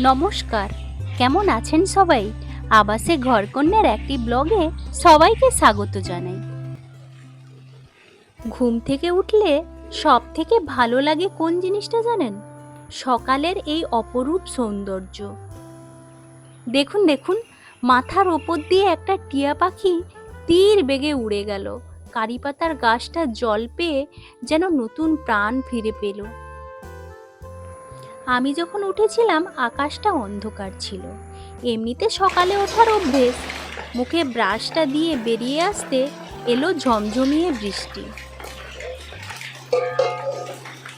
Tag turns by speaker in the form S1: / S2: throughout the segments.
S1: নমস্কার, কেমন আছেন সবাই? আবাসে ঘরকন্যার একটি ব্লগে সবাইকে স্বাগত জানাই। ঘুম থেকে উঠলে সব থেকে ভালো লাগে কোন জিনিসটা জানেন? সকালের এই অপরূপ সৌন্দর্য। দেখুন দেখুন, মাথার ওপর দিয়ে একটা টিয়া পাখি তীর বেগে উড়ে গেল। কারিপাতার গাছটা জল পেয়ে যেন নতুন প্রাণ ফিরে পেল। আমি যখন উঠেছিলাম আকাশটা অন্ধকার ছিল। এমনিতে সকালে ওঠার অভ্যেস। মুখে ব্রাশটা দিয়ে বেরিয়ে আসতে এলো ঝমঝমিয়ে বৃষ্টি।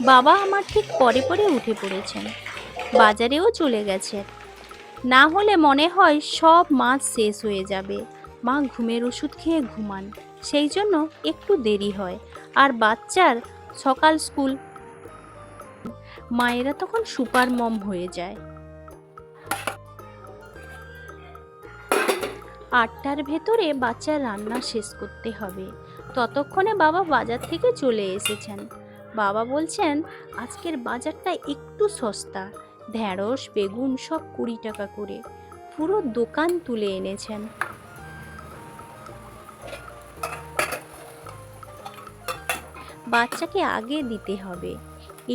S1: বাবা আমার ঠিক পরে পরে উঠে পড়েছেন, বাজারেও চলে গেছেন। না হলে মনে হয় সব মাছ শেষ হয়ে যাবে। মা ঘুমের ওষুধ খেয়ে ঘুমান, সেই জন্য একটু দেরি হয়। আর বাচ্চার সকাল স্কুল, মায়েরা তখন সুপার মম হয়ে যায়। 8টার ভেতরে বাচ্চার রান্না শেষ করতে হবে। ততক্ষণে বাবা বাজার থেকে চলে এসেছেন। বাবা বলছেন আজকের বাজারটা একটু সস্তা, ঢেঁড়স বেগুন সব 20 টাকা করে। পুরো দোকান তুলে এনেছেন। বাচ্চাকে আগে দিতে হবে।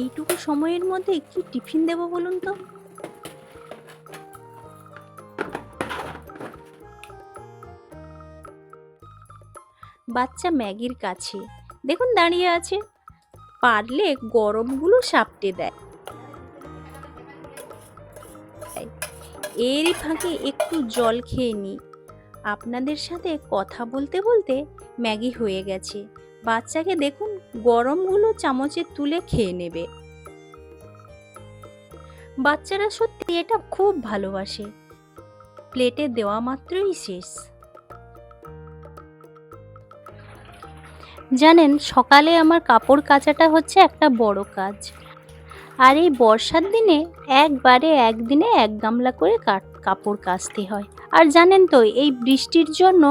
S1: এইটুকু সময়ের মধ্যে কি টিফিন দেব বলুন তো? বাচ্চা ম্যাগির কাছে দেখুন দাঁড়িয়ে আছে, পারলে গরমগুলো সাপটে দেয়। এরই ফাঁকে একটু জল খেয়ে নিই। আপনাদের সাথে কথা বলতে বলতে ম্যাগি হয়ে গেছে। বাচ্চাকে দেখুন গরমগুলো চামচে তুলে খেয়ে নেবে। বাচ্চারা সত্যি এটা খুব ভালোবাসে। প্লেটে দেওয়া মাত্রই শেষ। জানেন, সকালে আমার কাপড় কাচাটা হচ্ছে একটা বড় কাজ। আর এই বর্ষার দিনে একদিনে 1 গামলা করে কাপড় কাচতে হয়। আর জানেন তো, এই বৃষ্টির জন্য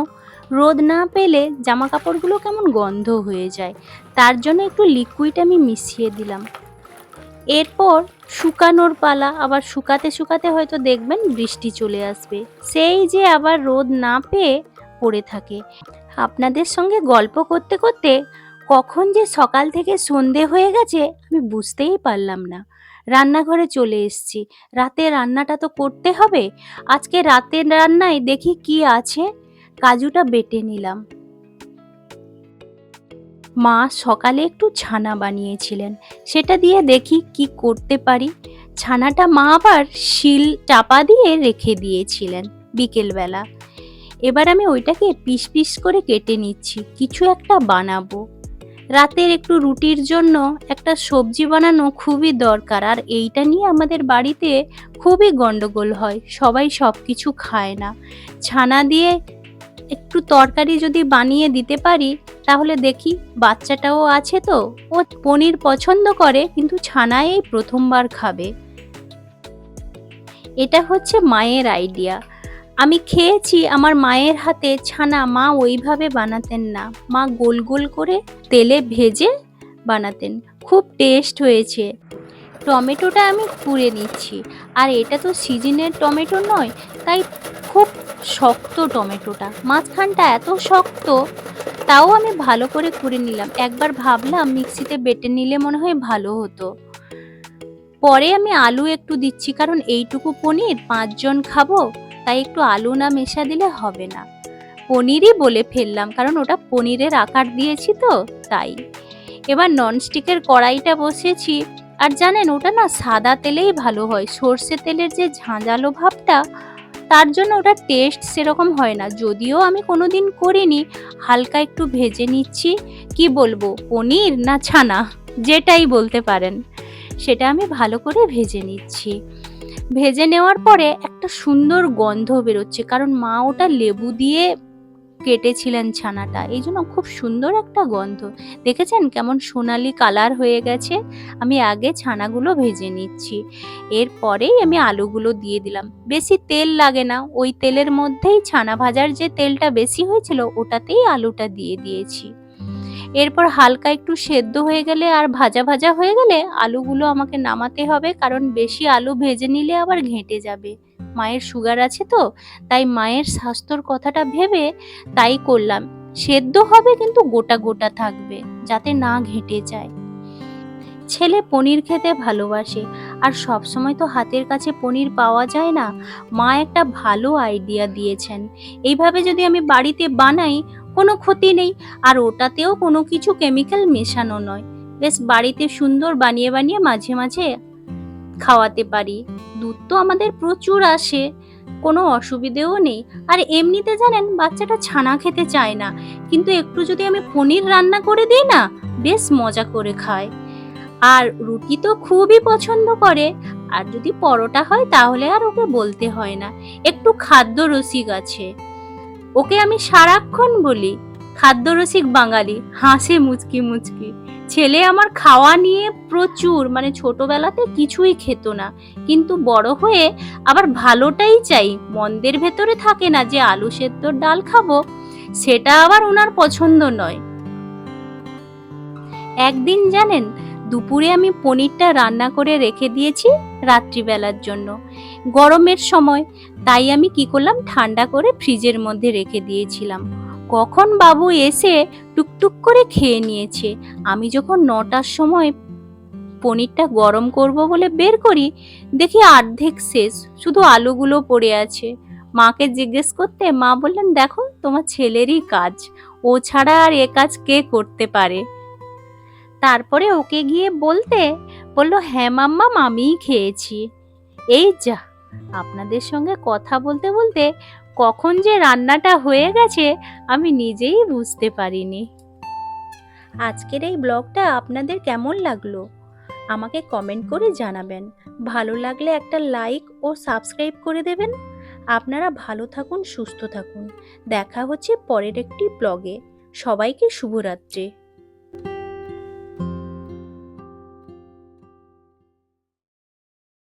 S1: রোদ না পেলে জামা কাপড়গুলো কেমন গন্ধ হয়ে যায়। তার জন্য একটু লিকুইড আমি মিশিয়ে দিলাম। এরপর শুকানোর পালা। আবার শুকাতে শুকাতে হয়তো দেখবেন বৃষ্টি চলে আসবে, সেই যে আবার রোদ না পেয়ে পড়ে থাকে। আপনাদের সঙ্গে গল্প করতে করতে কখন যে সকাল থেকে সন্ধে হয়ে গেছে আমি বুঝতেই পারলাম না। রান্নাঘরে চলে এসেছি। রাতে রান্নাটা তো করতে হবে। আজকে রাতের রান্নায় দেখি কি আছে। কাজুটা বেটে নিলাম। মা সকালে একটু ছানা বানিয়েছিলেন, সেটা দিয়ে দেখি কি করতে পারি। ছানাটা মা আবার শিল চাপা দিয়ে রেখে দিয়েছিলেন বিকেলবেলা। এবার আমি ওইটাকে পিস পিস করে কেটে নিচ্ছি, কিছু একটা বানাবো। রাতের একটু রুটির জন্য একটা সবজি বানানো খুবই দরকার। আর এইটা নিয়ে আমাদের বাড়িতে খুবই গন্ডগোল হয়, সবাই সব কিছু খায় না। ছানা দিয়ে একটু তরকারি যদি বানিয়ে দিতে পারি তাহলে দেখি। বাচ্চাটাও আছে তো, ও পনির পছন্দ করে কিন্তু ছানাই এই প্রথমবার খাবে। এটা হচ্ছে মায়ের আইডিয়া। আমি খেয়েছি আমার মায়ের হাতে ছানা। মা ওইভাবে বানাতেন না, মা গোল গোল করে তেলে ভেজে বানাতেন, খুব টেস্ট হয়েছে। টমেটোটা আমি কুড়ে নিচ্ছি। আর এটা তো সিজনের টমেটো নয়, তাই খুব শক্ত টমেটোটা, মাঝখানটা এত শক্ত। তাও আমি ভালো করে কুড়ে নিলাম। একবার ভাবলাম মিক্সিতে বেটে নিলে মনে হয় ভালো হতো। পরে আমি আলু একটু দিচ্ছি, কারণ এইটুকু পনির 5 জন খাবো, তাই একটু আলু না মেশা দিলে হবে না। পনিরই বলে ফেললাম, কারণ ওটা পনিরের আকার দিয়েছি তো তাই। এবার ননস্টিকের কড়াইটা বসিয়েছি। আর জানেন, ওটা না সাদা তেলেই ভালো হয়। সর্ষে তেলের যে ঝাঁঝালো ভাবটা, তার জন্য ওটা টেস্ট সেরকম হয় না। যদিও আমি কোনোদিন করিনি। হালকা একটু ভেজে নিচ্ছি। কি বলবো, পনির না ছানা, যেটাই বলতে পারেন, সেটা আমি ভালো করে ভেজে নিচ্ছি। ভেজে নেওয়ার পরে একটা সুন্দর গন্ধ বেরোচ্ছে, কারণ মা ওটা লেবু দিয়ে কেটেছিলেন ছানাটা, এই জন্য খুব সুন্দর একটা গন্ধ। দেখেছেন কেমন সোনালি কালার হয়ে গেছে? আমি আগে ছানাগুলো ভেজে নিচ্ছি, এরপরেই আমি আলুগুলো দিয়ে দিলাম। বেশি তেল লাগে না, ওই তেলের মধ্যেই ছানা ভাজার যে তেলটা বেশি হয়েছিল ওটাতেই আলুটা দিয়ে দিয়েছি। এরপর হালকা একটু সেদ্ধ হয়ে গেলে আর ভাজা ভাজা হয়ে গেলে আলুগুলো আমাকে নামাতে হবে, কারণ বেশি আলু ভেজে নিলে আবার ঘেঁটে যাবে। মায়ের সুগার আছে তো, তাই মায়ের স্বাস্থ্যর কথাটা ভেবে তাই করলাম। সেদ্ধ হবে কিন্তু গোটা গোটা থাকবে, যাতে না ঘেঁটে যায়। ছেলে পনির খেতে ভালোবাসে, আর সব সময় তো হাতের কাছে পনির পাওয়া যায় না। মা একটা ভালো আইডিয়া দিয়েছেন। এইভাবে যদি আমি বাড়িতে বানাই, কোনো ক্ষতি নেই, আর ওটাতেও কোনো কিছু কেমিক্যাল মেশানো নয়। বেশ বাড়িতে সুন্দর বানিয়ে বানিয়ে মাঝে মাঝে খাওয়াতে পারি। দুধ তো আমাদের প্রচুর আসে, কোনো অসুবিধেও নেই। আর এমনিতে জানেন, বাচ্চাটা ছানা খেতে চায় না, কিন্তু একটু যদি আমি পনির রান্না করে দিই না, বেশ মজা করে খায়। আর রুটি তো খুবই পছন্দ করে, আর যদি পরোটা হয় তাহলে আর ওকে বলতে হয় না। একটু খাদ্য রসিক আছে, ওকে আমি সারাক্ষণ বলি খাদ্যরসিক বাঙালি, হাসে মুচকি মুচকি। ছেলে আমার খাওয়া নিয়ে প্রচুর, মানে ছোটবেলাতে কিছুই খেত না, কিন্তু বড় হয়ে আবার ভালোটাই চাই। মন্দের ভেতরে থাকে না যে আলু সেদ্ধর ডাল খাবো, সেটা আবার ওনার পছন্দ নয়। একদিন জানেন, দুপুরে আমি পনিরটা রান্না করে রেখে দিয়েছি রাত্রিবেলার জন্য, গরমের সময়। তাই আমি কি করলাম, ঠান্ডা করে ফ্রিজের মধ্যে রেখে দিয়েছিলাম। কখন বাবু এসে টুকটুক করে খেয়ে নিয়েছে। আমি যখন 9টার সময় পনিরটা গরম করব বলে বের করি, দেখি অর্ধেক শেষ, শুধু আলুগুলো পড়ে আছে। মাকে জিজ্ঞেস করতে মা বললেন, দেখো তোমার ছেলেরই কাজ, ও ছাড়া আর এ কাজ কে করতে পারে। তারপরে ওকে গিয়ে বলতে বলল, হ্যাঁ মাম্মা, আমিই খেয়েছি। এই যা, আপনাদের সঙ্গে কথা বলতে বলতে কখন যে রান্নাটা হয়ে গেছে আমি নিজেই বুঝতে পারিনি। আজকের এই ব্লগটা আপনাদের কেমন লাগলো আমাকে কমেন্ট করে জানাবেন। ভালো লাগলে একটা লাইক ও সাবস্ক্রাইব করে দেবেন। আপনারা ভালো থাকুন, সুস্থ থাকুন। দেখা হচ্ছে পরের একটি ব্লগে। সবাইকে শুভরাত্রি।